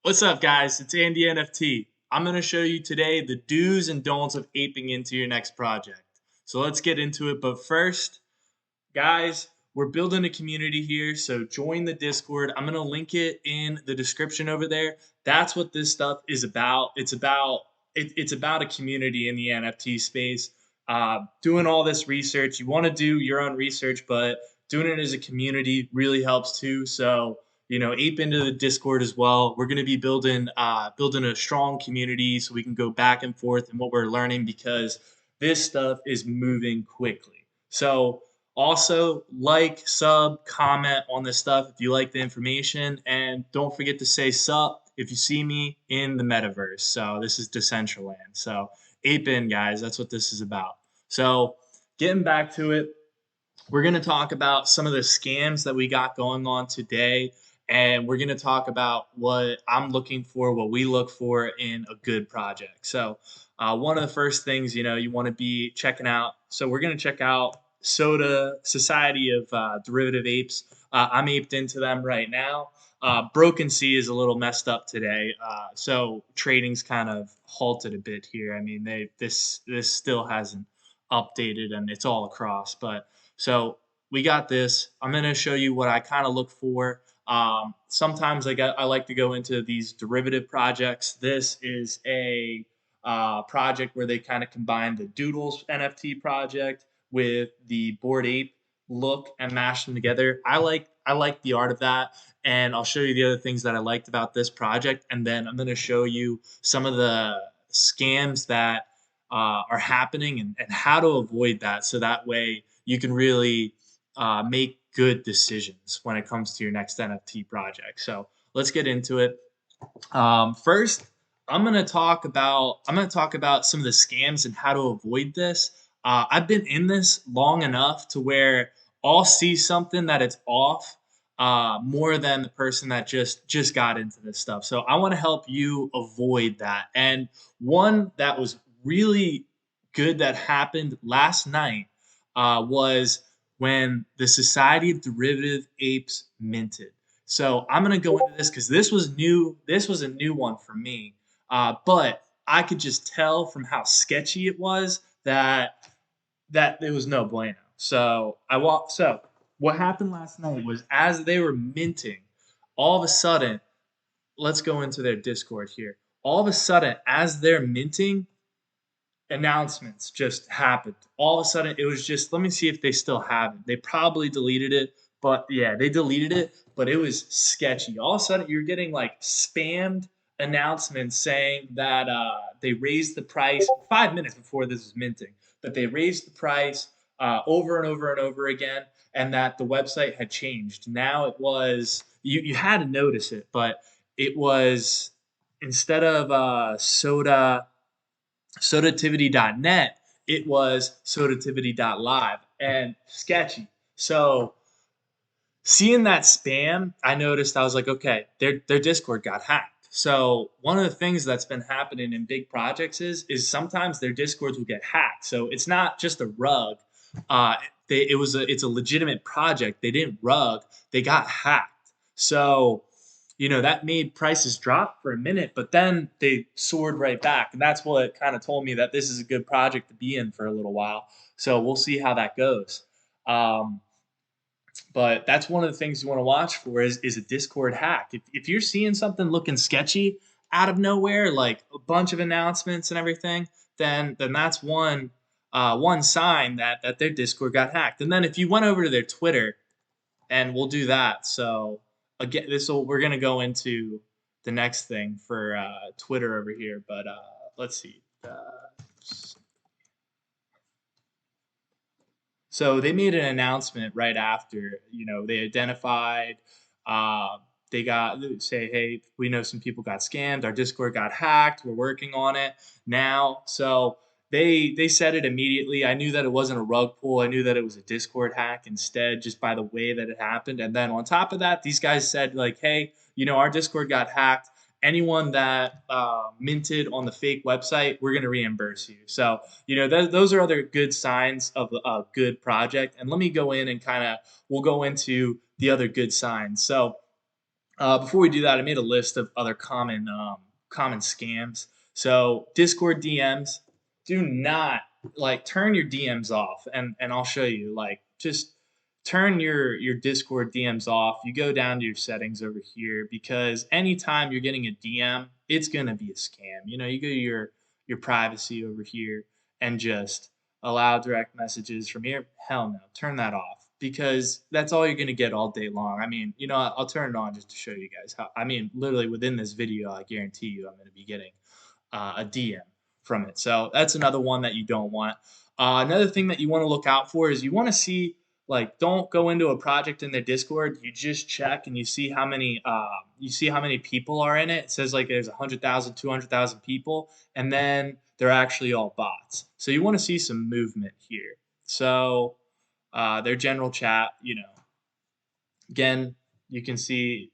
What's up, guys? It's Andy NFT. I'm going to show you today the do's and don'ts of aping into your next project. So let's get into it. But first, guys, we're building a community here. So join the Discord. I'm going to link it in the description over there. That's what this stuff is about. It's about a community in the NFT space. Doing all this research. You want to do your own research, but doing it as a community really helps too. So ape into the Discord as well. We're going to be building a strong community so we can go back and forth in what we're learning because this stuff is moving quickly. So also like, sub, comment on this stuff if you like the information, and don't forget to say sup if you see me in the metaverse. So this is Decentraland. So ape in, guys. That's what this is about. So getting back to it, we're going to talk about some of the scams that we got going on today, and we're going to talk about what I'm looking for, what we look for in a good project. So, one of the first things you want to be checking out. So, we're going to check out Soda Society of Derivative Apes. I'm aped into them right now. Broken Sea is a little messed up today, so trading's kind of halted a bit here. I mean, this still hasn't updated, and it's all across, but so we got this. I'm going to show you what I kind of look for. Sometimes I like to go into these derivative projects. This is a project where they kind of combine the Doodles NFT project with the Bored Ape look and mash them together. I like the art of that, and I'll show you the other things that I liked about this project, and then I'm going to show you some of the scams that are happening and how to avoid that, so that way you can really make good decisions when it comes to your next NFT project. So let's get into it. First, I'm gonna talk about some of the scams and how to avoid this. I've been in this long enough to where I'll see something that it's off more than the person that just got into this stuff. So I want to help you avoid that. And one that was really good that happened last night was when the Society of Derivative Apes minted. So I'm gonna go into this because this was new. This was a new one for me, but I could just tell from how sketchy it was that it was no bueno. So I walked. So what happened last night was as they were minting, all of a sudden, let's go into their Discord here. All of a sudden, as they're minting, announcements just happened. All of a sudden, it was just, let me see if they still have it. They probably deleted it, but yeah, they deleted it, but it was sketchy. All of a sudden, you're getting like spammed announcements saying that they raised the price 5 minutes before this was minting, but they raised the price over and over and over again, and that the website had changed. Now it was, you had to notice it, but it was instead of sodativity.net, it was sodativity.live and sketchy. So seeing that spam, I noticed I was like, okay, their Discord got hacked. So one of the things that's been happening in big projects is sometimes their Discords will get hacked. So it's not just a rug. Uh, it's a legitimate project. They didn't rug. They got hacked. So that made prices drop for a minute, but then they soared right back. And that's what kind of told me that this is a good project to be in for a little while. So we'll see how that goes. Um, but that's one of the things you want to watch for is a Discord hack. If you're seeing something looking sketchy out of nowhere, like a bunch of announcements and everything, then that's one sign that their Discord got hacked. And then if you went over to their Twitter, and we'll do that. So again, we're gonna go into the next thing for Twitter over here, but let's see. So they made an announcement right after, they identified, uh, they got say, hey, we know some people got scammed. Our Discord got hacked. We're working on it now. So they said it immediately. I knew that it wasn't a rug pull. I knew that it was a Discord hack instead, just by the way that it happened. And then on top of that, these guys said like, hey, our Discord got hacked. Anyone that minted on the fake website, we're going to reimburse you. So those are other good signs of a good project. And let me go in and we'll go into the other good signs. So Before we do that, I made a list of other common scams. So Discord DMs, do not like turn your DMs off, and I'll show you. Like just turn your Discord DMs off. You go down to your settings over here because anytime you're getting a DM, it's gonna be a scam. You go to your privacy over here and just allow direct messages from here. Hell no, turn that off because that's all you're gonna get all day long. I mean, I'll turn it on just to show you guys how. I mean, literally within this video, I guarantee you, I'm gonna be getting a DM from it. So that's another one that you don't want. Another thing that you want to look out for is you want to see, like, don't go into a project in their Discord. You just check and you see how many people are in it. It says like there's 100,000, 200,000 people, and then they're actually all bots. So you want to see some movement here. So their general chat, again, you can see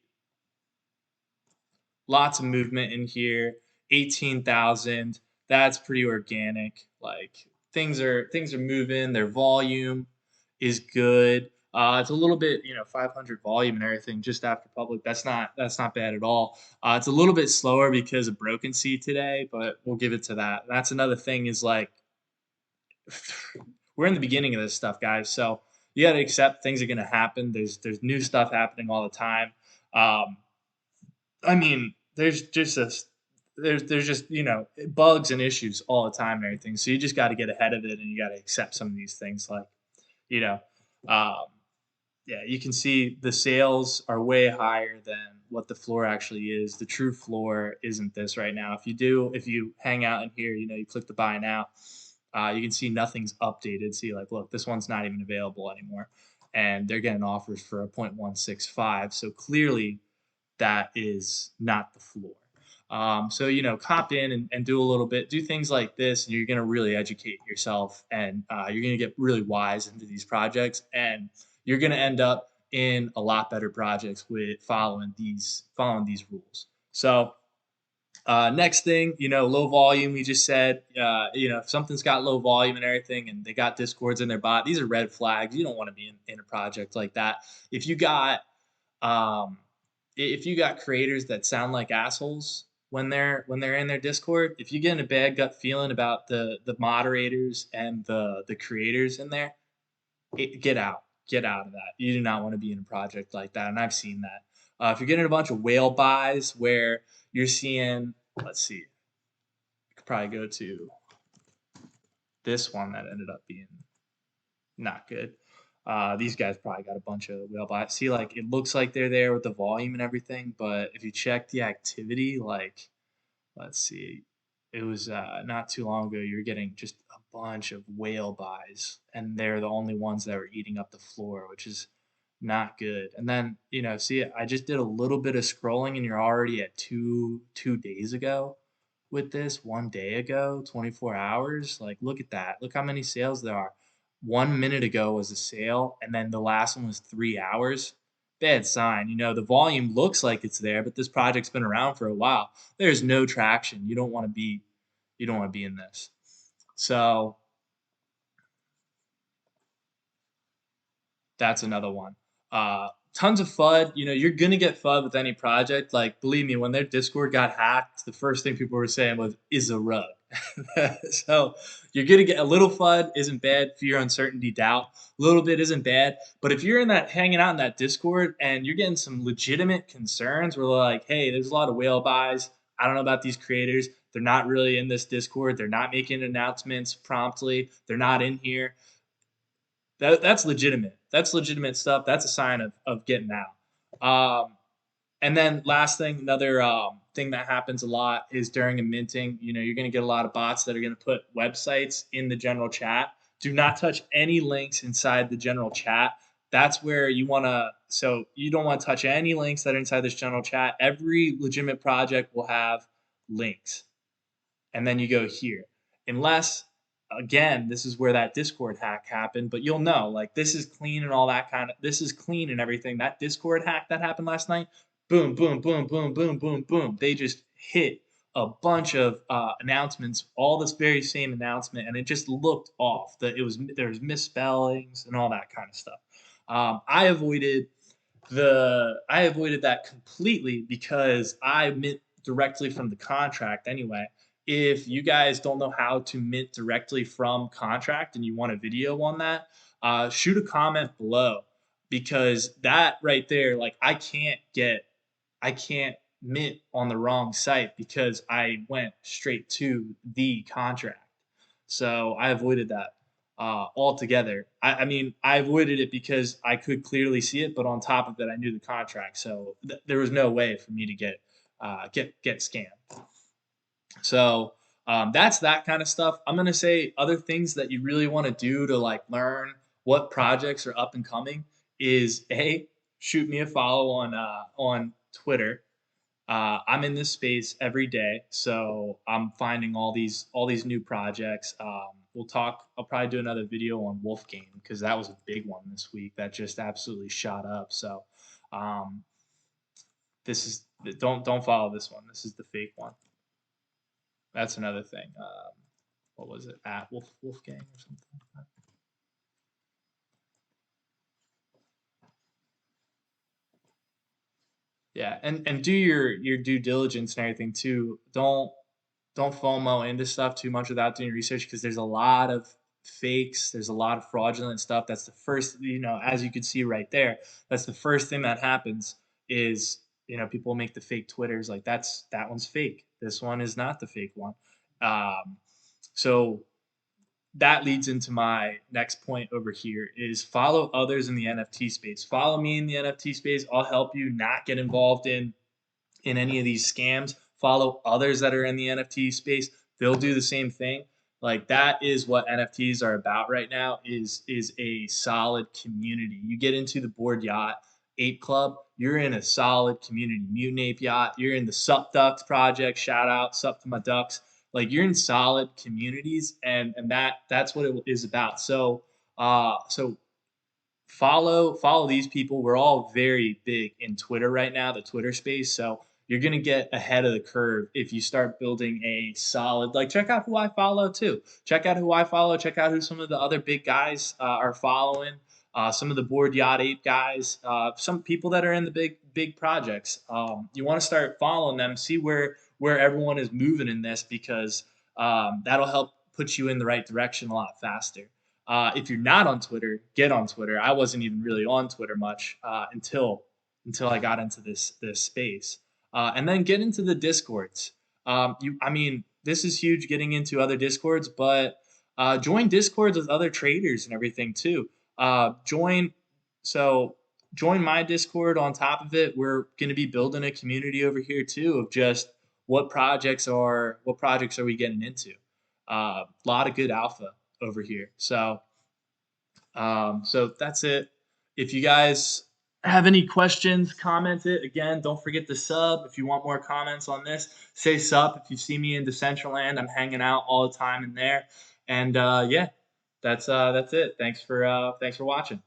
lots of movement in here. 18,000. That's pretty organic. Like things are moving. Their volume is good. It's a little bit, 500 volume and everything just after public. That's not bad at all. It's a little bit slower because of Broken Sea today, but we'll give it to that. That's another thing is like we're in the beginning of this stuff, guys. So you got to accept things are going to happen. There's new stuff happening all the time. Um, I mean, there's just bugs and issues all the time and everything. So you just got to get ahead of it and you got to accept some of these things. Like, you know, um, yeah, you can see the sales are way higher than what the floor actually is. The true floor isn't this right now. If you hang out in here, you click the buy now, you can see nothing's updated. See, like, look, this one's not even available anymore, and they're getting offers for a 0.165. So clearly, that is not the floor. So cop in and do a little bit, do things like this, and you're gonna really educate yourself, and you're gonna get really wise into these projects, and you're gonna end up in a lot better projects with following these rules. So next thing, low volume. We just said, if something's got low volume and everything, and they got discords in their bot, these are red flags. You don't want to be in a project like that. If you got um, if you got creators that sound like assholes when they're in their Discord, if you get a bad gut feeling about the moderators and the creators in there, get out of that. You do not want to be in a project like that, and I've seen that. If you're getting a bunch of whale buys where you're seeing, let's see, I could probably go to this one that ended up being not good. These guys probably got a bunch of whale buys. See, like it looks like they're there with the volume and everything, but if you check the activity, like let's see, it was not too long ago. You were getting just a bunch of whale buys, and they're the only ones that were eating up the floor, which is not good. And then see, I just did a little bit of scrolling, and you're already at two days ago with this. 1 day ago, 24 hours. Like, look at that. Look how many sales there are. 1 minute ago was a sale, and then the last one was 3 hours. Bad sign. The volume looks like it's there, but this project's been around for a while. There's no traction. You don't want to be in this. So that's another one. Tons of FUD. You're gonna get FUD with any project. Like, believe me, when their Discord got hacked, the first thing people were saying was, "Is a rug." So you're gonna get a little FUD. Isn't bad. Fear, uncertainty, doubt. A little bit isn't bad. But if you're hanging out in that Discord and you're getting some legitimate concerns, where like, "Hey, there's a lot of whale buys. I don't know about these creators. They're not really in this Discord. They're not making announcements promptly. They're not in here." That's legitimate. That's legitimate stuff. That's a sign of getting out. And then last thing, another thing that happens a lot is during a minting. You're going to get a lot of bots that are going to put websites in the general chat. Do not touch any links inside the general chat. That's where you want to. So you don't want to touch any links that are inside this general chat. Every legitimate project will have links, and then you go here, unless again, this is where that Discord hack happened, but you'll know, like, this is clean and all that this is clean and everything. That Discord hack that happened last night, boom, boom, boom, boom, boom, boom, boom. They just hit a bunch of announcements, all this very same announcement, and it just looked off. There was misspellings and all that kind of stuff. I avoided I avoided that completely because I mint directly from the contract anyway. If you guys don't know how to mint directly from contract and you want a video on that, shoot a comment below, because that right there, like I can't mint on the wrong site because I went straight to the contract. So I avoided that altogether. I mean, I avoided it because I could clearly see it, but on top of that, I knew the contract, so there was no way for me to get scammed. So that's that kind of stuff. I'm gonna say other things that you really want to do to like learn what projects are up and coming is, hey, shoot me a follow on Twitter. I'm in this space every day, so I'm finding all these new projects. We'll talk. I'll probably do another video on Wolfgang because that was a big one this week that just absolutely shot up. So um, this is don't follow this one. This is the fake one. That's another thing. What was it, at Wolfgang or something like that? Yeah, and do your due diligence and everything too. Don't FOMO into stuff too much without doing research, because there's a lot of fakes. There's a lot of fraudulent stuff. That's the first, as you can see right there, that's the first thing that happens is, people make the fake Twitters like that one's fake. This one is not the fake one. Um, so that leads into my next point over here is follow others in the NFT space. Follow me in the NFT space. I'll help you not get involved in any of these scams. Follow others that are in the NFT space. They'll do the same thing. Like, that is what NFTs are about right now, is a solid community. You get into the Board Yacht Ape Club, you're in a solid community. Mutant Ape Yacht, you're in the Sup Ducks project. Shout out, Sup to my ducks. Like, you're in solid communities, and that's what it is about. So follow these people. We're all very big in Twitter right now, the Twitter space. So you're gonna get ahead of the curve if you start building a solid. Like, check out who I follow too. Check out who I follow. Check out who some of the other big guys are following. Some of the Board Yacht Ape guys. Some people that are in the big projects. You want to start following them. See where everyone is moving in this, because that'll help put you in the right direction a lot faster. If you're not on Twitter, get on Twitter. I wasn't even really on Twitter much until I got into this space, and then get into the Discords. I mean, this is huge, getting into other Discords, but join Discords with other traders and everything too. Join so join my Discord. On top of it, we're going to be building a community over here too of just what projects are we getting into. A lot of good alpha over here. So that's it. If you guys have any questions, comment it. Again, don't forget to sub. If you want more comments on this, say sub. If you see me in Decentraland, I'm hanging out all the time in there. And yeah, that's it. Thanks for watching.